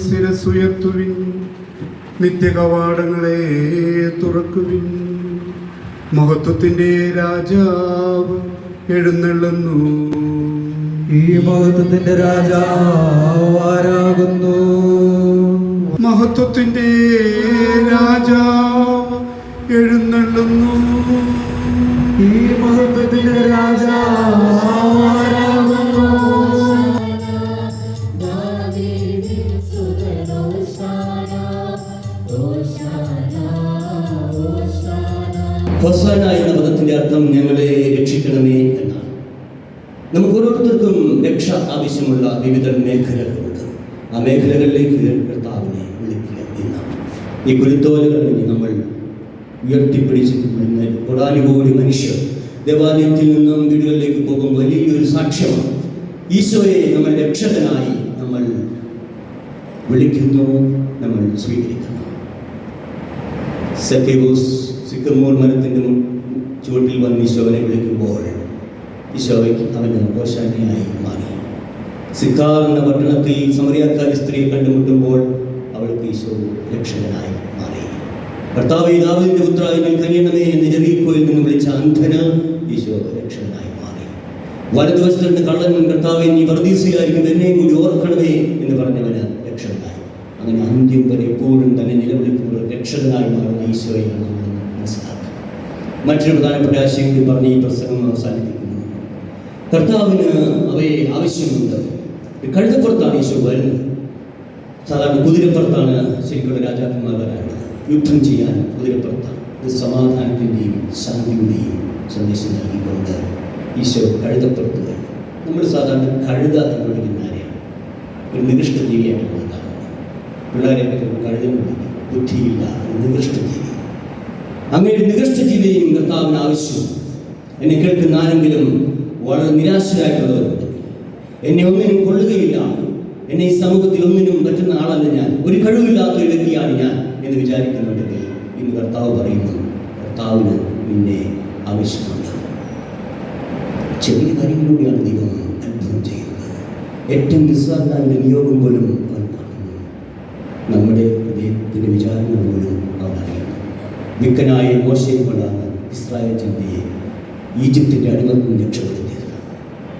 ശിരസ്സുയർത്തുവിൻ, നിത്യകവാടങ്ങളെ തുറക്കുവിൻ. മഹത്വത്തിന്റെ രാജാവ് എഴുന്നള്ളുന്നു. ഈ മഹത്വത്തിന്റെ രാജാവ് ആരാകുന്നു? മഹത്വത്തിന്റെ രാജാവ് എഴുന്നള്ളുന്നു. ഈ മഹത്വത്തിന്റെ രാജാവ് ആരാകുന്നു? ഹോസാന എന്ന പദത്തിന്റെ അർത്ഥം ഞങ്ങളെ രക്ഷിക്കണമേ എന്നാണ്. നമുക്ക് ഓരോരുത്തർക്കും രക്ഷ ആവശ്യമുള്ള വിവിധ മേഖലകളുണ്ട്. ആ മേഖലകളിലേക്ക് കർത്താവിനെ വിളിക്കുക എന്നാണ്. ഈ കുരുത്തോലകളിൽ നമ്മൾ ഉയർത്തിപ്പിടിച്ച് കോടാനുകോടി മനുഷ്യർ ദേവാലയത്തിൽ നിന്നും വീടുകളിലേക്ക് പോകും വലിയൊരു സാക്ഷ്യമാണ്. ഈശോയെ നമ്മൾ രക്ഷകനായി നമ്മൾ വിളിക്കുന്നു, നമ്മൾ സ്വീകരിക്കുന്നു. സക്കേവൂസ് സിക്കമോർ മരത്തിൻ്റെ ചുവട്ടിൽ വന്ന് ഈശോവനെ വിളിക്കുമ്പോൾ ഈശോയ്ക്ക് അവന് ഹോശാനയായി മാറി. സിക്കാർ എന്ന പട്ടണത്തിൽ സമറിയാക്കാരി സ്ത്രീയെ കണ്ടുമുട്ടുമ്പോൾ അവൾക്ക് ഈശോ രക്ഷകനായി മാറി. കർത്താവേ ദാവീദിന്റെ പുത്രാ എന്നിൽ കനിയണമേ എന്ന് ജെറീക്കോയിൽ നിന്ന് വിളിച്ച അന്ധന് ഈശോ രക്ഷകനായി മാറി. വലതുവശത്ത് കള്ളൻ കർത്താവേ നീ പറുദീസയിലായിരിക്കും എന്നെയും കൂടി ഓർക്കണമേ എന്ന് പറഞ്ഞവന് രക്ഷകനായി. അങ്ങനെ അന്ത്യം വരെ എപ്പോഴും തന്നെ നിലവിളിക്കുമ്പോൾ രക്ഷകനായി മാറുന്ന ഈശോയാണ് നമ്മൾ മനസ്സിലാക്കുക. മറ്റൊരു പ്രധാനപ്പെട്ട ആശയം കൂടി പറഞ്ഞ് ഈ പ്രസംഗം അവസാനിപ്പിക്കുന്നു. കർത്താവിന് അവയെ ആവശ്യമുണ്ട്. കഴുതപ്പുറത്താണ് ഈശോ വരുന്നത്. സാധാരണ കുതിരപ്പുറത്താണ് ശരിക്കുള്ള രാജാക്കന്മാർ വരാനുള്ളത്. യുദ്ധം ചെയ്യാൻ കുതിരപ്പുറത്താണ്. ഇത് സമാധാനത്തിൻ്റെയും ശാന്തിയുടെയും സന്ദേശം നൽകിക്കൊണ്ട് ഈശോ കഴുതപ്പുറത്ത് വരും. നമ്മൾ സാധാരണ കഴുത എന്ന് വിളിക്കുന്ന ആരെയാണ്? ഒരു നികൃഷ്ട ജീവിയായിട്ടുള്ളത് കാണുന്നത്. പിള്ളേരെ കഴുതെന്ന് വിളിക്കും. ബുദ്ധിയില്ല, നികൃഷ്ട ജീവി. അങ്ങനെ ഒരു നികൃഷ്ട ജീവിയെയും കർത്താവിന് ആവശ്യം. എന്നെ കേൾക്കുന്ന ആരെങ്കിലും വളരെ നിരാശരായിട്ടുള്ളവരുണ്ട്, എന്നെ ഒന്നിനും കൊള്ളുകയില്ല, എന്നെ ഈ സമൂഹത്തിൽ ഒന്നിനും പറ്റുന്ന ആളല്ല ഞാൻ, ഒരു കഴിവില്ലാത്ത ഒരു വ്യക്തിയാണ് ഞാൻ എന്ന് വിചാരിക്കുന്നുണ്ടെങ്കിൽ ഇന്ന് കർത്താവ് പറയുന്നു, കർത്താവിന് നിന്നെ ആവശ്യമുണ്ട്. ചെറിയ കാര്യങ്ങളിലൂടെയാണ് ദൈവം അത്ഭുതം ചെയ്യുന്നത്. ഏറ്റവും നിസ്സാരമായ നിയോഗം പോലും അവൻ കാണുന്നു. നമ്മുടെ ഹൃദയത്തിൻ്റെ വിചാരങ്ങൾ പോലും അവൻ അറിയുന്നു. വിക്കനായ മോശയെ കൊണ്ടാണ് ഇസ്രായേൽ ജനതയെ ഈജിപ്തിൻ്റെ അടിമത്തിൽ രക്ഷപ്പെടുത്തിയത്.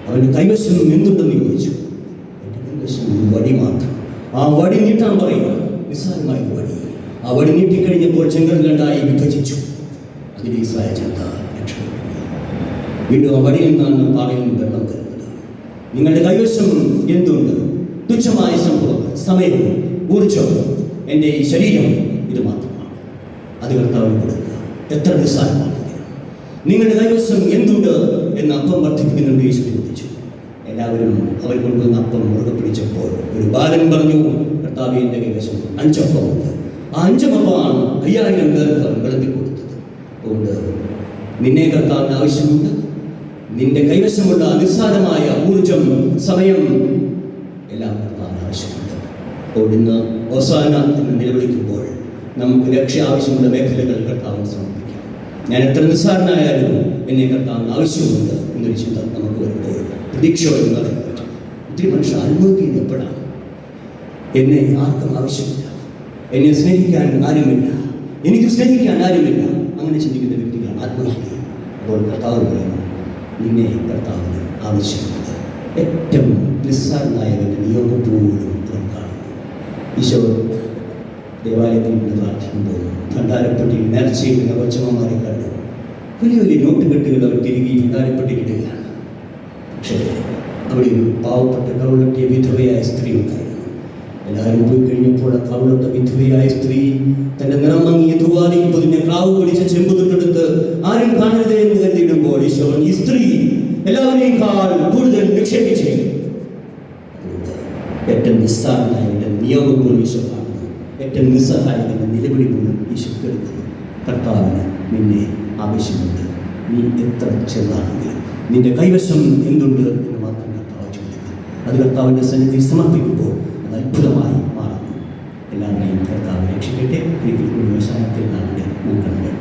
അവൻ്റെ കൈവശം എന്തുണ്ടെന്ന് ചോദിച്ചു. എൻ്റെ കൈവശം ഒരു വടി മാത്രം. ആ വടി നീട്ടാൻ പറയുക, നിസ്സാരമായ വടി. ആ വടി നീട്ടിക്കഴിഞ്ഞപ്പോൾ ചെങ്കടൽ രണ്ടായി വിഭജിച്ചു. അതിന് ഇസ്രായേൽ ജനത രക്ഷപ്പെട്ടു. വീണ്ടും ആ വടിയിൽ നിന്നാണ് പാറയിൽ നിന്ന് വെള്ളം വരുന്നത്. നിങ്ങളുടെ കൈവശം എന്തുണ്ട്? തുച്ഛമായ സംഭവങ്ങൾ, സമയവും ഊർജ്ജവും, എൻ്റെ ഈ ശരീരം, ഇത് മാത്രമാണ്. അത് കർത്താവിന് കൊടുക്കുക. എത്ര നിസ്സാരമാണ്. നിങ്ങളുടെ കൈവശം എന്തുണ്ട് എന്ന് അപ്പം വർദ്ധിപ്പിക്കുന്നുണ്ട് യേശു ചോദിച്ചു. എല്ലാവരും അവർ കൊണ്ടുവന്ന അപ്പം മുറുകെ പിടിച്ചപ്പോൾ ഒരു ബാലൻ പറഞ്ഞു, കർത്താവേ എൻ്റെ കൈവശം 5 അപ്പമുണ്ട്. ആ 5 അപ്പമാണ് 5000 പേർക്ക് അവൻ വിളമ്പി കൊടുത്തത്. അതുകൊണ്ട് നിന്നെ കർത്താവിന് ആവശ്യമുണ്ട്. നിന്റെ കൈവശമുള്ള നിസ്സാരമായ ഊർജം, സമയം എല്ലാം കർത്താവിന് ആവശ്യമുണ്ട്. അപ്പോൾ ഇന്ന് ഹോസാന എന്ന് നിലവിളിക്കുമ്പോൾ നമുക്ക് രക്ഷ ആവശ്യമുള്ള മേഖലകൾ കർത്താവിന് സമർപ്പിക്കാം. ഞാൻ എത്ര നിസ്സാരനായാലും എന്നെ കർത്താവിന് ആവശ്യമുണ്ട് എന്നൊരു ചിന്ത നമുക്ക് വരുമ്പോൾ പ്രതീക്ഷയോടെ പറയാൻ പറ്റും. ഒത്തിരി മനുഷ്യർ ആത്മഹത്യ ചെയ്യുന്നത് എപ്പോഴാണ്? എന്നെ ആർക്കും ആവശ്യമില്ല, എന്നെ സ്നേഹിക്കാൻ ആരുമില്ല, എനിക്ക് സ്നേഹിക്കാൻ ആരുമില്ല, അങ്ങനെ ചിന്തിക്കുന്ന വ്യക്തികളാണ് ആത്മഹത്യ ചെയ്യുന്നത്. അപ്പോൾ കർത്താവ് പറയുന്നു, നിന്നെ കർത്താവിന് ആവശ്യമുണ്ട്. ഏറ്റവും നിസ്സാരനായവൻ്റെ നിയോഗം പോലും അവൻ കാണുന്നു. ഈശോ ദേവാലയത്തിൽ നിന്ന് പ്രാർത്ഥിക്കുമ്പോൾ ഭണ്ഡാരപ്പെട്ടിയിൽ നേർച്ചയിടുന്ന കൊച്ചമ്മമാരെ കണ്ടു. വലിയ വലിയ നോട്ട് കെട്ടുകൾ അവർ തിരികെ ഭണ്ഡാരപ്പെട്ടിയിടുകയാണ്. പക്ഷേ അവിടെ ഒരു പാവപ്പെട്ട കൗളട്ടിയ വിധവയായ സ്ത്രീ ഉണ്ടായിരുന്നു. എല്ലാവരും പോയി കഴിഞ്ഞപ്പോൾ ആ കവളത്തെ വിധവയായ സ്ത്രീ തന്റെ നിറം മങ്ങിയ തൂവാലയിൽ പൊതിഞ്ഞ ക്ലാവ് പൊടിച്ച ചെമ്പ് തൊട്ടെടുത്ത് ആരും കാണരുതേ എന്ന് കരുതിയിടുമ്പോൾ ഈശോ ഈ സ്ത്രീ എല്ലാവരെയും കൂടുതൽ നിക്ഷേപിച്ചു. അതുകൊണ്ട് ഏറ്റവും നിസ്സാരനായ നിയോഗം പോലും ഈശോ കാണുന്നു, ഏറ്റവും നിസ്സഹായകന്റെ നിലവിളി പോലും ഈശോ കേൾക്കുന്നു. കർത്താവിന് നിന്നെ ആവശ്യമുണ്ട്. നീ എത്ര ചെറുതാണെങ്കിലും നിന്റെ കൈവശം എന്തുണ്ട് എന്ന് മാത്രം കർത്താവ് ചോദിക്കുന്നു. അത് കർത്താവിൻ്റെ സന്നിധി സമർപ്പിക്കുമ്പോൾ അത് അത്ഭുതമായി മാറുന്നു. എല്ലാവരെയും കർത്താവ് രക്ഷിക്കട്ടെ. ഒരിക്കൽ കൂടി അവസാനത്തിൽ നാളിൽ നോക്കണം.